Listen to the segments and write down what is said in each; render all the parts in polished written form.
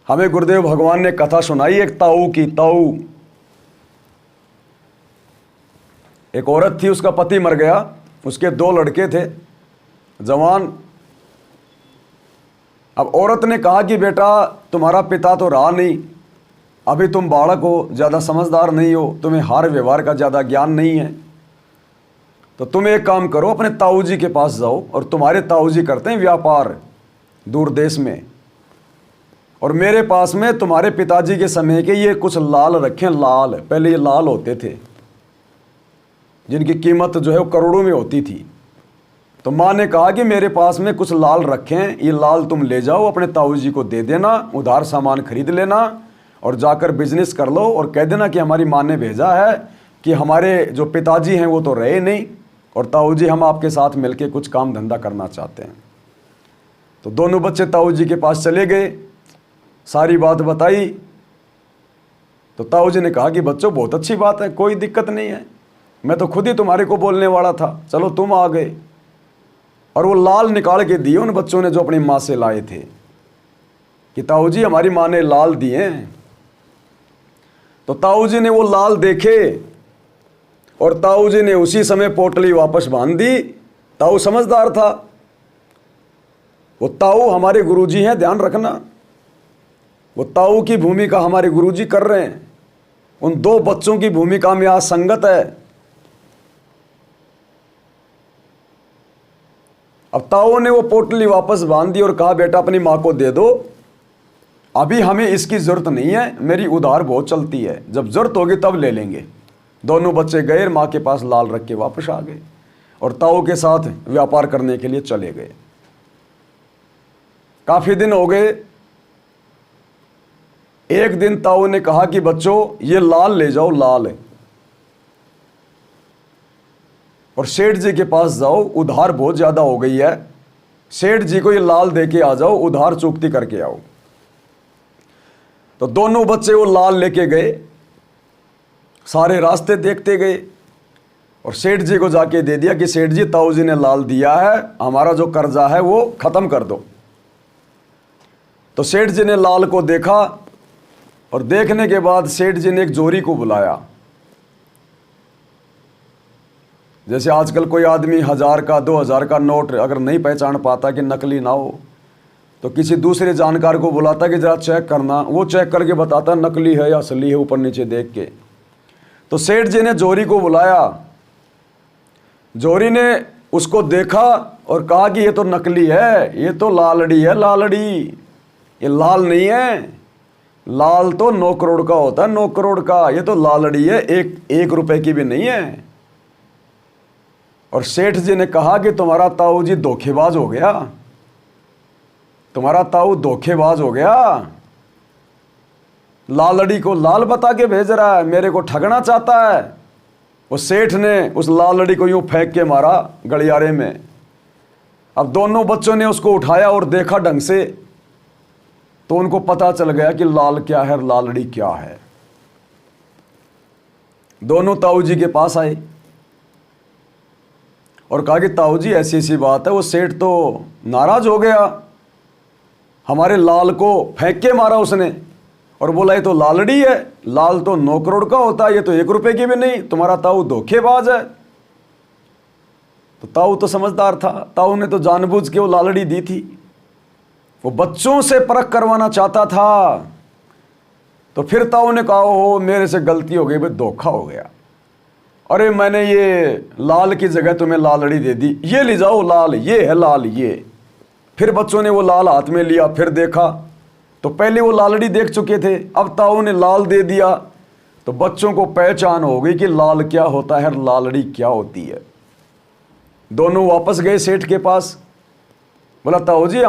हमें गुरुदेव भगवान ने कथा सुनाई एक ताऊ की। ताऊ एक औरत थी, उसका पति मर गया, उसके 2 लड़के थे जवान। अब औरत ने कहा कि बेटा तुम्हारा पिता तो रहा नहीं, अभी तुम बालक हो, ज़्यादा समझदार नहीं हो, तुम्हें हार व्यवहार का ज़्यादा ज्ञान नहीं है, तो तुम एक काम करो, अपने ताऊ जी के पास जाओ। और तुम्हारे ताऊ जी करते हैं व्यापार दूर देश में, और मेरे पास में तुम्हारे पिताजी के समय के ये कुछ लाल रखें। लाल, पहले ये लाल होते थे जिनकी कीमत जो है वो करोड़ों में होती थी। तो माँ ने कहा कि मेरे पास में कुछ लाल रखें, ये लाल तुम ले जाओ, अपने ताऊ जी को दे देना, उधार सामान खरीद लेना और जाकर बिजनेस कर लो, और कह देना कि हमारी माँ ने भेजा है कि हमारे जो पिताजी हैं वो तो रहे नहीं, और ताऊ जी हम आपके साथ मिलके कुछ काम धंधा करना चाहते हैं। तो दोनों बच्चे ताऊ जी के पास चले गए, सारी बात बताई। तो ताऊ जी ने कहा कि बच्चों बहुत अच्छी बात है, कोई दिक्कत नहीं है, मैं तो खुद ही तुम्हारे को बोलने वाला था, चलो तुम आ गए। और वो लाल निकाल के दिए उन बच्चों ने जो अपनी माँ से लाए थे कि ताऊ जी हमारी माँ ने लाल दिए हैं। तो ताऊ जी ने वो लाल देखे और ताऊ जी ने उसी समय पोटली वापस बांध दी। ताऊ समझदार था, वो ताऊ हमारे गुरुजी हैं, ध्यान रखना, वो ताऊ की भूमिका हमारे गुरुजी कर रहे हैं। उन 2 बच्चों की भूमिका में आज संगत है। अब ताऊ ने वो पोटली वापस बांध दी और कहा बेटा अपनी माँ को दे दो, अभी हमें इसकी जरूरत नहीं है, मेरी उधार बहुत चलती है, जब जरूरत होगी तब ले लेंगे। दोनों बच्चे गए, माँ के पास लाल रख के वापस आ गए और ताऊ के साथ व्यापार करने के लिए चले गए। काफी दिन हो गए। एक दिन ताऊ ने कहा कि बच्चों ये लाल ले जाओ, लाल है, और सेठ जी के पास जाओ, उधार बहुत ज्यादा हो गई है, सेठ जी को ये लाल दे के आ जाओ, उधार चुकती करके आओ। तो दोनों बच्चे वो लाल लेके गए, सारे रास्ते देखते गए और सेठ जी को जाके दे दिया कि सेठ जी ताऊ जी ने लाल दिया है, हमारा जो कर्जा है वो खत्म कर दो। तो सेठ जी ने लाल को देखा और देखने के बाद सेठ जी ने एक जोरी को बुलाया। जैसे आजकल कोई आदमी 1000 का 2000 का नोट अगर नहीं पहचान पाता कि नकली ना हो, तो किसी दूसरे जानकार को बुलाता कि जरा चेक करना, वो चेक करके बताता नकली है या असली है ऊपर नीचे देख के। तो सेठ जी ने जोरी को बुलाया, जोरी ने उसको देखा और कहा कि ये तो नकली है, ये तो लालड़ी है, लालड़ी, ये लाल नहीं है, लाल तो 9 करोड़ का होता है, 9 करोड़ का, ये तो लालड़ी है, एक रुपए की भी नहीं है। और सेठ जी ने कहा कि तुम्हारा ताऊ जी धोखेबाज हो गया, तुम्हारा ताऊ धोखेबाज हो गया, लालड़ी को लाल बता के भेज रहा है, मेरे को ठगना चाहता है। उस सेठ ने उस लालड़ी को यूं फेंक के मारा गलियारे में। अब दोनों बच्चों ने उसको उठाया और देखा ढंग से, तो उनको पता चल गया कि लाल क्या है, लालड़ी क्या है। दोनों ताऊ जी के पास आए और कहा कि ताऊ जी ऐसी ऐसी बात है। वो सेठ तो नाराज हो गया, हमारे लाल को फेंक के मारा उसने और बोला ये तो लालड़ी है, लाल तो 9 करोड़ का होता है, ये तो 1 रुपए की भी नहीं, तुम्हारा ताऊ धोखेबाज है। तो ताऊ तो समझदार था, ताऊ ने तो जानबूझ के वो लालड़ी दी थी, वो बच्चों से परख करवाना चाहता था। तो फिर ताऊ ने कहा हो मेरे से गलती हो गई भाई, धोखा हो गया, अरे मैंने ये लाल की जगह तुम्हें लालड़ी दे दी, ये ले जाओ लाल, ये है लाल ये। फिर बच्चों ने वो लाल हाथ में लिया, फिर देखा तो पहले वो लालड़ी देख चुके थे, अब ताऊ ने लाल दे दिया। तो बच्चों को पहचान हो गई कि लाल क्या होता है, लालड़ी क्या होती है। दोनों वापस गए सेठ के पास, बोला ताऊ जी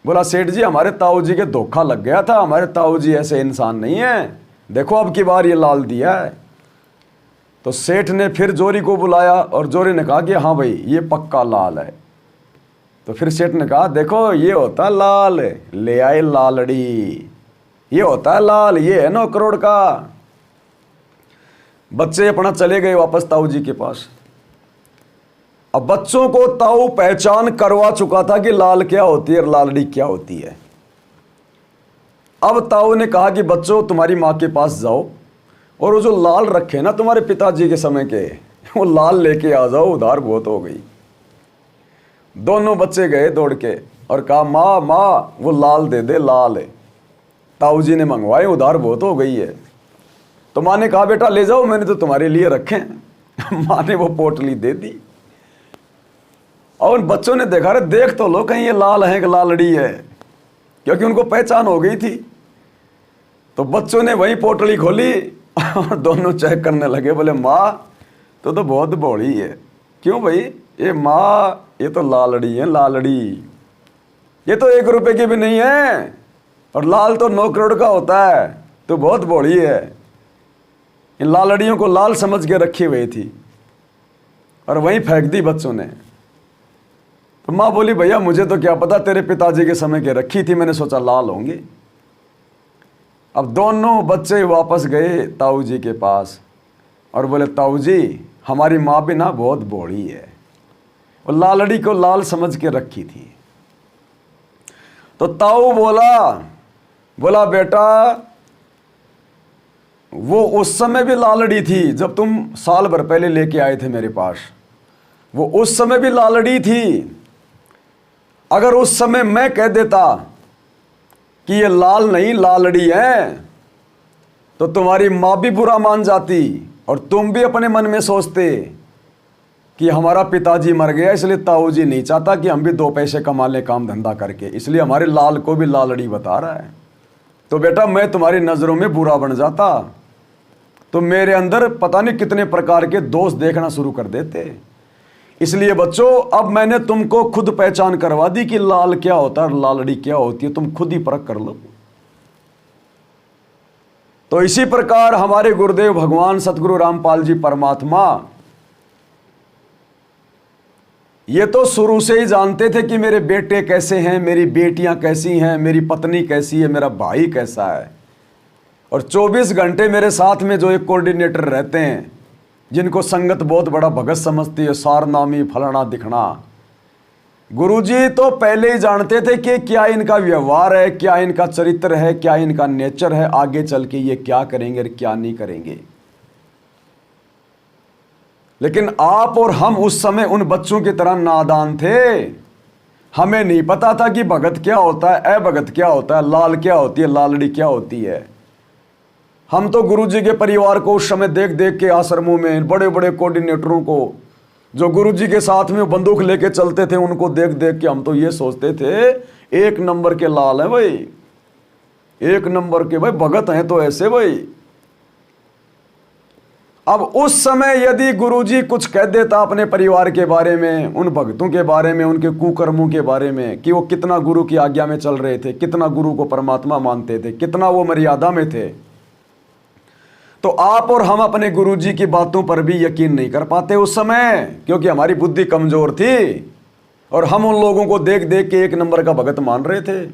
बोला सेठ जी हमारे ताऊ जी के धोखा लग गया था, हमारे ताऊ जी ऐसे इंसान नहीं है, देखो अब की बार ये लाल दिया है। तो सेठ ने फिर जोरी को बुलाया और जोरी ने कहा कि हाँ भाई ये पक्का लाल है। तो फिर सेठ ने कहा देखो ये होता लाल, ले आए लालड़ी, ये होता है लाल, ये है 9 करोड़ का। बच्चे अपना चले गए वापस ताऊ जी के पास। अब बच्चों को ताऊ पहचान करवा चुका था कि लाल क्या होती है और लालड़ी क्या होती है। अब ताऊ ने कहा कि बच्चों तुम्हारी माँ के पास जाओ और वो जो लाल रखे ना तुम्हारे पिताजी के समय के, वो लाल लेके आ जाओ, उधार बहुत हो गई। दोनों बच्चे गए दौड़ के और कहा माँ माँ वो लाल दे दे, लाल है। ताऊ जी ने मंगवाए, उधार बहुत हो गई है। तो माँ ने कहा बेटा ले जाओ, मैंने तो तुम्हारे लिए रखे हैं। माँ ने वो पोटली दे दी और उन बच्चों ने देखा, रहे देख तो लो कहीं ये लाल है कि लालड़ी है, क्योंकि उनको पहचान हो गई थी। तो बच्चों ने वही पोटली खोली और दोनों चेक करने लगे, बोले माँ तो बहुत भोली है। क्यों भाई? ये माँ ये तो लालड़ी है, लालड़ी ये तो 1 रुपए की भी नहीं है और लाल तो 9 करोड़ का होता है, तो बहुत भोली है। इन लालड़ियों को लाल समझ के रखी हुई थी और वहीं फेंक दी बच्चों ने। तो माँ बोली भैया मुझे तो क्या पता, तेरे पिताजी के समय के रखी थी, मैंने सोचा लाल होंगी। अब दोनों बच्चे वापस गए ताऊ जी के पास और बोले ताऊ जी हमारी माँ भी ना बहुत भोली है, और लालड़ी को लाल समझ के रखी थी। तो ताऊ बोला बेटा वो उस समय भी लालड़ी थी जब तुम साल भर पहले लेके आए थे मेरे पास, वो उस समय भी लालड़ी थी। अगर उस समय मैं कह देता कि ये लाल नहीं लालड़ी है तो तुम्हारी माँ भी बुरा मान जाती और तुम भी अपने मन में सोचते कि हमारा पिताजी मर गया, इसलिए ताऊ जी नहीं चाहता कि हम भी 2 पैसे कमा लें काम धंधा करके, इसलिए हमारे लाल को भी लालड़ी बता रहा है। तो बेटा मैं तुम्हारी नज़रों में बुरा बन जाता तो मेरे अंदर पता नहीं कितने प्रकार के दोष देखना शुरू कर देते। इसलिए बच्चों अब मैंने तुमको खुद पहचान करवा दी कि लाल क्या होता है, लालड़ी क्या होती है, तुम खुद ही परख कर लो। तो इसी प्रकार हमारे गुरुदेव भगवान सतगुरु रामपाल जी परमात्मा ये तो शुरू से ही जानते थे कि मेरे बेटे कैसे हैं, मेरी बेटियां कैसी हैं, मेरी पत्नी कैसी है, मेरा भाई कैसा है। और 24 घंटे मेरे साथ में जो एक कोऑर्डिनेटर रहते हैं जिनको संगत बहुत बड़ा भगत समझती है, सारनामी फलाना दिखना, गुरुजी तो पहले ही जानते थे कि क्या इनका व्यवहार है, क्या इनका चरित्र है, क्या इनका नेचर है, आगे चल के ये क्या करेंगे और क्या नहीं करेंगे। लेकिन आप और हम उस समय उन बच्चों की तरह नादान थे, हमें नहीं पता था कि भगत क्या होता है, भगत क्या होता है, लाल क्या होती है, लालड़ी क्या होती है। हम तो गुरुजी के परिवार को उस समय देख देख के आश्रमों में बड़े बड़े कोऑर्डिनेटरों को जो गुरुजी के साथ में बंदूक लेके चलते थे, उनको देख देख के हम तो ये सोचते थे 1 नंबर के लाल है भाई, 1 नंबर के भाई भगत हैं तो ऐसे भाई। अब उस समय यदि गुरुजी कुछ कह देता अपने परिवार के बारे में, उन भक्तों के बारे में, उनके कुकर्मों के बारे में कि वो कितना गुरु की आज्ञा में चल रहे थे, कितना गुरु को परमात्मा मानते थे, कितना वो मर्यादा में थे, तो आप और हम अपने गुरुजी की बातों पर भी यकीन नहीं कर पाते उस समय, क्योंकि हमारी बुद्धि कमजोर थी और हम उन लोगों को देख देख के 1 नंबर का भगत मान रहे थे।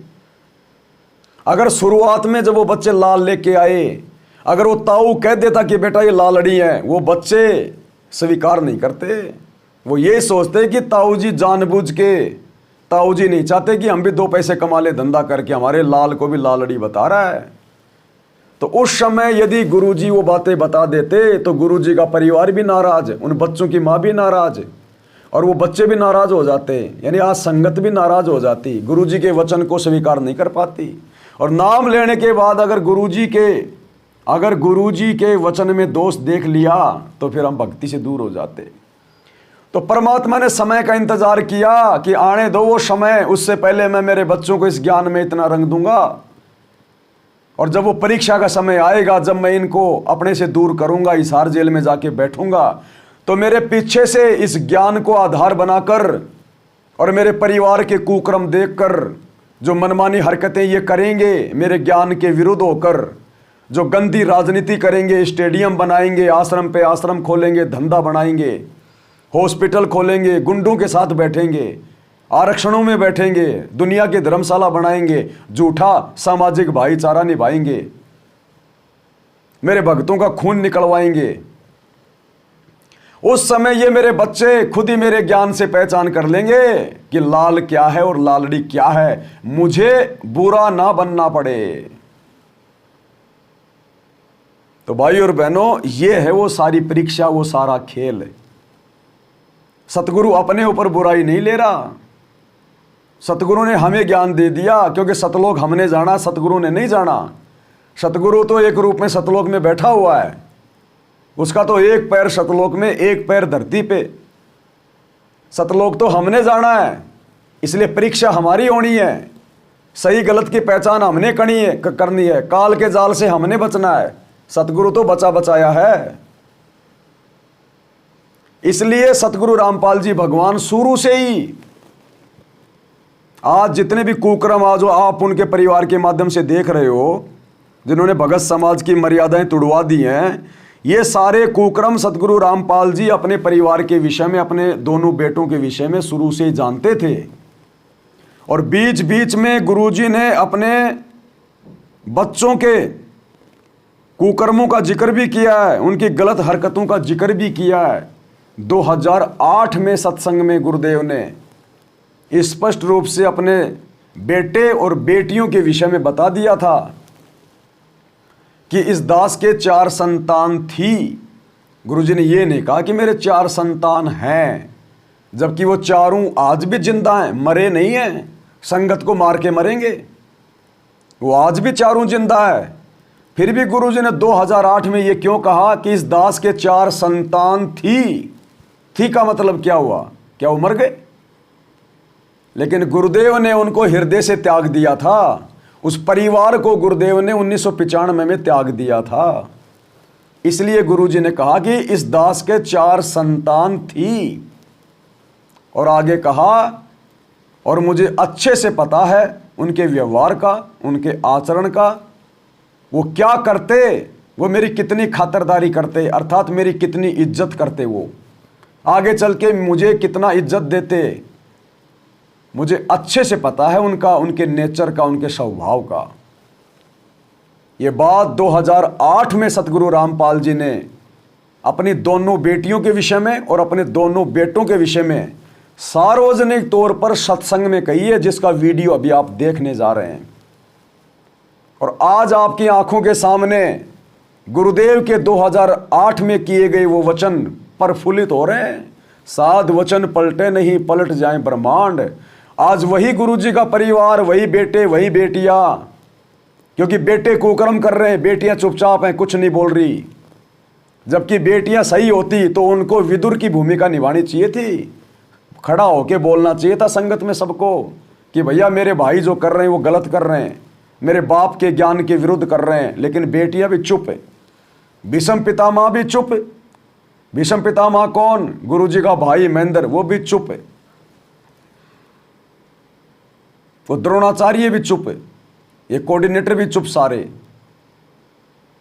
अगर शुरुआत में जब वो बच्चे लाल लेके आए, अगर वो ताऊ कह देता कि बेटा ये लालड़ी है, वो बच्चे स्वीकार नहीं करते। वो ये सोचते कि ताऊ जी जानबूझ के, ताऊ जी नहीं चाहते कि हम भी 2 पैसे कमा ले धंधा करके, हमारे लाल को भी लालड़ी बता रहा है। तो उस समय यदि गुरुजी वो बातें बता देते तो गुरुजी का परिवार भी नाराज, उन बच्चों की माँ भी नाराज और वो बच्चे भी नाराज हो जाते, यानी आज संगत भी नाराज हो जाती, गुरुजी के वचन को स्वीकार नहीं कर पाती। और नाम लेने के बाद अगर गुरुजी के वचन में दोष देख लिया तो फिर हम भक्ति से दूर हो जाते। तो परमात्मा ने समय का इंतजार किया कि आने दो वो समय, उससे पहले मैं मेरे बच्चों को इस ज्ञान में इतना रंग दूंगा, और जब वो परीक्षा का समय आएगा, जब मैं इनको अपने से दूर करूंगा, हिसार जेल में जाके बैठूंगा, तो मेरे पीछे से इस ज्ञान को आधार बनाकर और मेरे परिवार के कुक्रम देखकर जो मनमानी हरकतें ये करेंगे, मेरे ज्ञान के विरुद्ध होकर जो गंदी राजनीति करेंगे, स्टेडियम बनाएंगे, आश्रम पे आश्रम खोलेंगे, धंधा बनाएंगे, हॉस्पिटल खोलेंगे, गुंडों के साथ बैठेंगे, आरक्षणों में बैठेंगे, दुनिया की धर्मशाला बनाएंगे, झूठा सामाजिक भाईचारा निभाएंगे, मेरे भक्तों का खून निकलवाएंगे, उस समय ये मेरे बच्चे खुद ही मेरे ज्ञान से पहचान कर लेंगे कि लाल क्या है और लालड़ी क्या है, मुझे बुरा ना बनना पड़े। तो भाई और बहनों, ये है वो सारी परीक्षा, वो सारा खेल। सतगुरु अपने ऊपर बुराई नहीं ले रहा। सतगुरु ने हमें ज्ञान दे दिया, क्योंकि सतलोक हमने जाना, सतगुरु ने नहीं जाना। सतगुरु तो एक रूप में सतलोक में बैठा हुआ है, उसका तो एक पैर सतलोक में, एक पैर धरती पे। सतलोक तो हमने जाना है, इसलिए परीक्षा हमारी होनी है। सही गलत की पहचान हमने करनी है। काल के जाल से हमने बचना है। सतगुरु तो बचा बचाया है। इसलिए सतगुरु रामपाल जी भगवान शुरू से ही, आज जितने भी कुकर्म आज आप उनके परिवार के माध्यम से देख रहे हो, जिन्होंने भगत समाज की मर्यादाएं तुड़वा दी हैं, ये सारे कुकर्म सतगुरु रामपाल जी अपने परिवार के विषय में, अपने दोनों बेटों के विषय में शुरू से ही जानते थे। और बीच बीच में गुरुजी ने अपने बच्चों के कुकर्मों का जिक्र भी किया है, उनकी गलत हरकतों का जिक्र भी किया है। 2008 में सत्संग में गुरुदेव ने स्पष्ट रूप से अपने बेटे और बेटियों के विषय में बता दिया था कि इस दास के 4 संतान थी। गुरुजी ने ये नहीं कहा कि मेरे 4 संतान हैं, जबकि वो चारों आज भी जिंदा हैं, मरे नहीं हैं। संगत को मार के मरेंगे, वो आज भी चारों जिंदा है। फिर भी गुरुजी ने 2008 में ये क्यों कहा कि इस दास के 4 संतान थी का मतलब क्या हुआ? क्या वो मर गए? लेकिन गुरुदेव ने उनको हृदय से त्याग दिया था। उस परिवार को गुरुदेव ने 1995 में त्याग दिया था। इसलिए गुरुजी ने कहा कि इस दास के 4 संतान थी। और आगे कहा, और मुझे अच्छे से पता है उनके व्यवहार का, उनके आचरण का, वो क्या करते, वो मेरी कितनी खातिरदारी करते, अर्थात मेरी कितनी इज्जत करते, वो आगे चल के मुझे कितना इज्जत देते, मुझे अच्छे से पता है उनका, उनके नेचर का, उनके स्वभाव का। ये बात 2008 में सतगुरु रामपाल जी ने अपनी दोनों बेटियों के विषय में और अपने दोनों बेटों के विषय में सार्वजनिक तौर पर सत्संग में कही है, जिसका वीडियो अभी आप देखने जा रहे हैं। और आज आपकी आंखों के सामने गुरुदेव के 2008 में किए गए वो वचन प्रफुल्लित हो रहे हैं। साध वचन पलटे नहीं, पलट जाए ब्रह्मांड। आज वही गुरुजी का परिवार, वही बेटे, वही बेटियां, क्योंकि बेटे कुकर्म कर रहे हैं, बेटियां चुपचाप हैं, कुछ नहीं बोल रही। जबकि बेटियां सही होती तो उनको विदुर की भूमिका निभानी चाहिए थी, खड़ा होके बोलना चाहिए था संगत में सबको कि भैया मेरे भाई जो कर रहे हैं वो गलत कर रहे हैं, मेरे बाप के ज्ञान के विरुद्ध कर रहे हैं। लेकिन बेटियां भी चुप है, भीष्म पितामह भी चुप है। भीष्म पितामह कौन? गुरुजी का भाई महेंद्र, वो भी चुप है। वो द्रोणाचार्य भी चुप है, ये कोऑर्डिनेटर भी चुप, सारे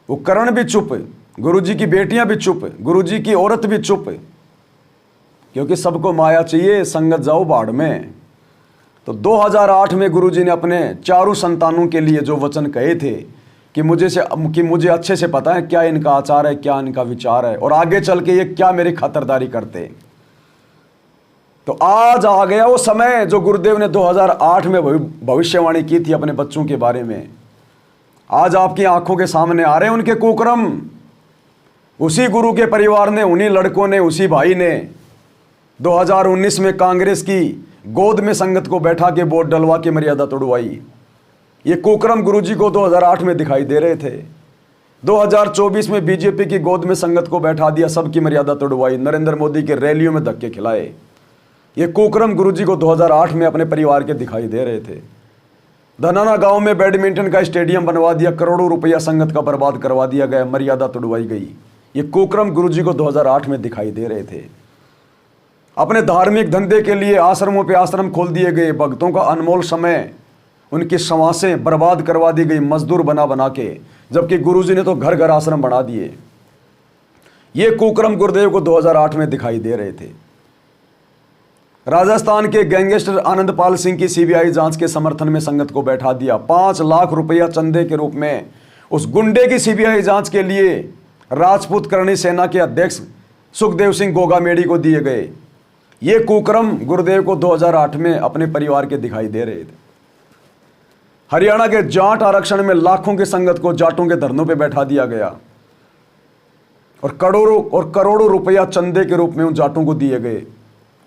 वो करण भी चुप है, गुरुजी की बेटियां भी चुप है, गुरुजी की औरत भी चुप है, क्योंकि सबको माया चाहिए, संगत जाओ बाढ़ में। तो 2008 में गुरुजी ने अपने 4 संतानों के लिए जो वचन कहे थे कि मुझे अच्छे से पता है क्या इनका आचार है, क्या इनका विचार है, और आगे चल के ये क्या मेरी खातिरदारी करते। तो आज आ गया वो समय जो गुरुदेव ने 2008 में भविष्यवाणी की थी अपने बच्चों के बारे में। आज आपकी आंखों के सामने आ रहे हैं उनके कुकर्म। उसी गुरु के परिवार ने, उन्हीं लड़कों ने, उसी भाई ने 2019 में कांग्रेस की गोद में संगत को बैठा के वोट डलवा के मर्यादा तोड़वाई। ये कुकर्म गुरुजी को 2008 में दिखाई दे रहे थे। 2024 में बीजेपी की गोद में संगत को बैठा दिया, सबकी मर्यादा तोड़वाई, नरेंद्र मोदी के रैलियों में धक्के खिलाए। ये कुकर्म गुरुजी को 2008 में अपने परिवार के दिखाई दे रहे थे। धनाना गांव में बैडमिंटन का स्टेडियम बनवा दिया, करोड़ों रुपया संगत का बर्बाद करवा दिया गया, मर्यादा तोड़वाई गई। ये कुकर्म गुरुजी को 2008 में दिखाई दे रहे थे। अपने धार्मिक धंधे के लिए आश्रमों पे आश्रम खोल दिए गए, भक्तों का अनमोल समय, उनकी समासें बर्बाद करवा दी गई, मजदूर बना बना के, जबकि गुरुजी ने तो घर घर आश्रम बना दिए। ये कुकर्म गुरुदेव को 2008 में दिखाई दे रहे थे। राजस्थान के गैंगस्टर आनंदपाल सिंह की सीबीआई जांच के समर्थन में संगत को बैठा दिया। 5 लाख रुपया चंदे के रूप में उस गुंडे की सीबीआई जांच के लिए राजपूत करणी सेना के अध्यक्ष सुखदेव सिंह गोगामेड़ी को दिए गए। ये कुकर्म गुरुदेव को 2008 में अपने परिवार के दिखाई दे रहे थे। हरियाणा के जाट आरक्षण में लाखों की संगत को जाटों के धरनों पे बैठा दिया गया। और करोड़ों रुपया चंदे के रूप में उन जाटों को दिए गए।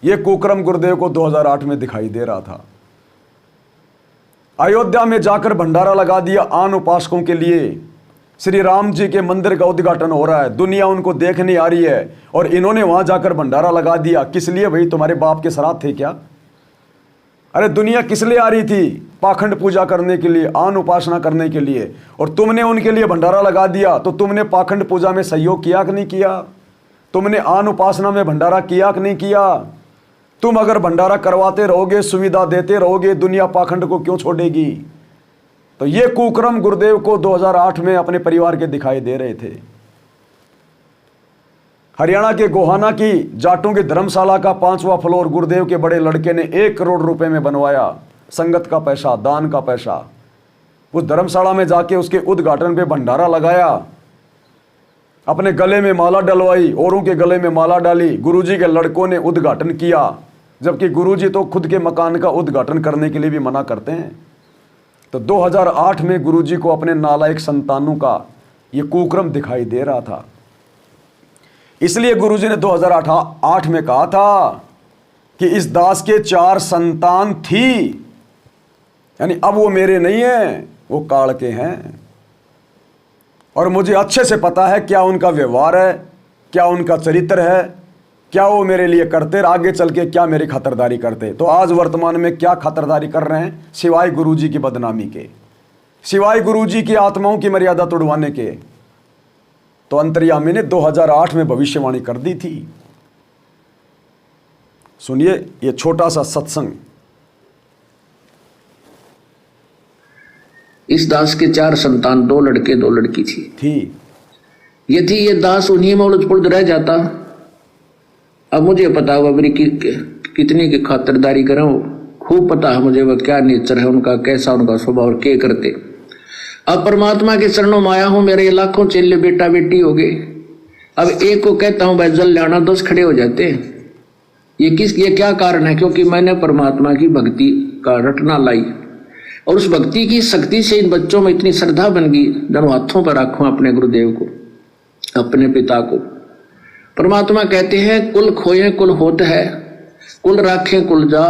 ये कुकर्म गुरुदेव को 2008 में दिखाई दे रहा था। अयोध्या में जाकर भंडारा लगा दिया आन उपासकों के लिए। श्री राम जी के मंदिर का उद्घाटन हो रहा है, दुनिया उनको देखने आ रही है, और इन्होंने वहां जाकर भंडारा लगा दिया। किस लिए भाई? तुम्हारे बाप के श्राद्ध थे क्या? अरे दुनिया किस लिए आ रही थी? पाखंड पूजा करने के लिए, आन उपासना करने के लिए, और तुमने उनके लिए भंडारा लगा दिया। तो तुमने पाखंड पूजा में सहयोग किया कि नहीं किया? तुमने आन उपासना में भंडारा किया कि नहीं किया? तुम अगर भंडारा करवाते रहोगे, सुविधा देते रहोगे, दुनिया पाखंड को क्यों छोड़ेगी? तो ये कुकर्म गुरुदेव को 2008 में अपने परिवार के दिखाई दे रहे थे। हरियाणा के गोहाना की जाटों की धर्मशाला का 5वां फ्लोर गुरुदेव के बड़े लड़के ने 1 करोड़ रुपए में बनवाया। संगत का पैसा, दान का पैसा। उस धर्मशाला में जाके उसके उद्घाटन पे भंडारा लगाया, अपने गले में माला डलवाई, औरों के गले में माला डाली। गुरुजी के लड़कों ने उद्घाटन किया, जबकि गुरुजी तो खुद के मकान का उद्घाटन करने के लिए भी मना करते हैं। तो 2008 में गुरुजी को अपने नालायक संतानों का ये कुकर्म दिखाई दे रहा था। इसलिए गुरुजी ने 2008 में कहा था कि इस दास के 4 संतान थी, यानी अब वो मेरे नहीं हैं, वो काल के हैं। और मुझे अच्छे से पता है क्या उनका व्यवहार है, क्या उनका चरित्र है, क्या वो मेरे लिए करते, आगे चल के क्या मेरी खातिरदारी करते। तो आज वर्तमान में क्या खातिरदारी कर रहे हैं? सिवाय गुरुजी की बदनामी के, सिवाय गुरुजी की आत्माओं की मर्यादा तोड़वाने के। तो अंतर्यामी ने 2008 में भविष्यवाणी कर दी थी। सुनिए ये छोटा सा सत्संग। इस दास के 4 संतान, 2 लड़के 2 लड़की थी। यदि ये दास उन्हीं में उलझ पुलझ रह जाता, अब मुझे पता हुआ मेरी कितनी की खातिरदारी करें, खूब पता है मुझे वह क्या नेचर है उनका, कैसा उनका स्वभाव और क्या करते। अब परमात्मा के चरणों में आया हूं, मेरे लाखों चेले बेटा बेटी हो गए। अब एक को कहता हूं भाई जल लाना, 10 खड़े हो जाते हैं। ये क्या कारण है? क्योंकि मैंने परमात्मा की भक्ति का रटना लाई, और उस भक्ति की शक्ति से इन बच्चों में इतनी श्रद्धा बन गई। दोनों हाथों पर रखूं अपने गुरुदेव को, अपने पिता को। परमात्मा कहते हैं कुल खोए कुल होत है, कुल राखे कुल जा,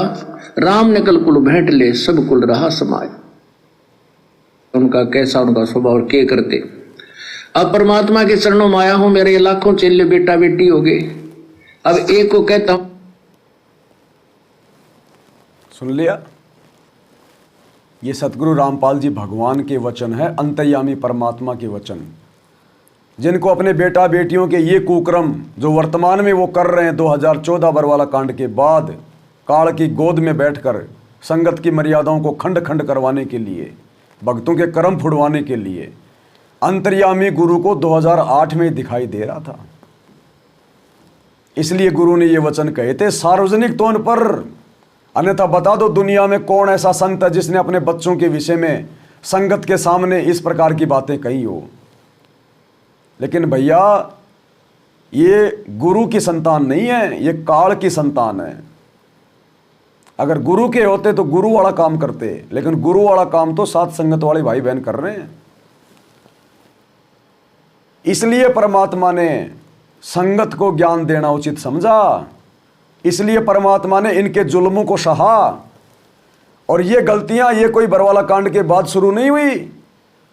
राम निकल कुल भेंट ले, सब कुल रहा समाय। उनका कैसा उनका स्वभाव और क्या करते। अब परमात्मा के चरणों में आया हूं, मेरे लाखों चेले बेटा बेटी हो गए। अब एक को कहता हूं। सुन लिया? ये सतगुरु रामपाल जी भगवान के वचन है, अंतर्यामी परमात्मा के वचन, जिनको अपने बेटा बेटियों के ये कुकर्म जो वर्तमान में वो कर रहे हैं 2014 बरवाला कांड के बाद, काल की गोद में बैठकर संगत की मर्यादाओं को खंड खंड करवाने के लिए, भक्तों के कर्म फुड़वाने के लिए, अंतर्यामी गुरु को 2008 में दिखाई दे रहा था। इसलिए गुरु ने ये वचन कहे थे सार्वजनिक तौर पर, अन्यथा बता दो दुनिया में कौन ऐसा संत है जिसने अपने बच्चों के विषय में संगत के सामने इस प्रकार की बातें कही हो। लेकिन भैया ये गुरु की संतान नहीं है, ये काल की संतान है। अगर गुरु के होते तो गुरु वाला काम करते, लेकिन गुरु वाला काम तो साथ संगत वाले भाई बहन कर रहे हैं। इसलिए परमात्मा ने संगत को ज्ञान देना उचित समझा, इसलिए परमात्मा ने इनके जुल्मों को सहा। और ये गलतियां ये कोई बरवाला कांड के बाद शुरू नहीं हुई,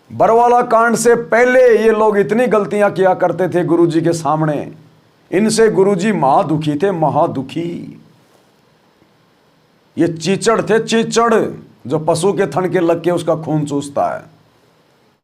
बरवाला कांड से पहले ये लोग इतनी गलतियां किया करते थे गुरुजी के सामने। इनसे गुरुजी महादुखी थे, महादुखी। ये चीचड़ थे, चीचड़, जो पशु के थन के लग के उसका खून चूसता है।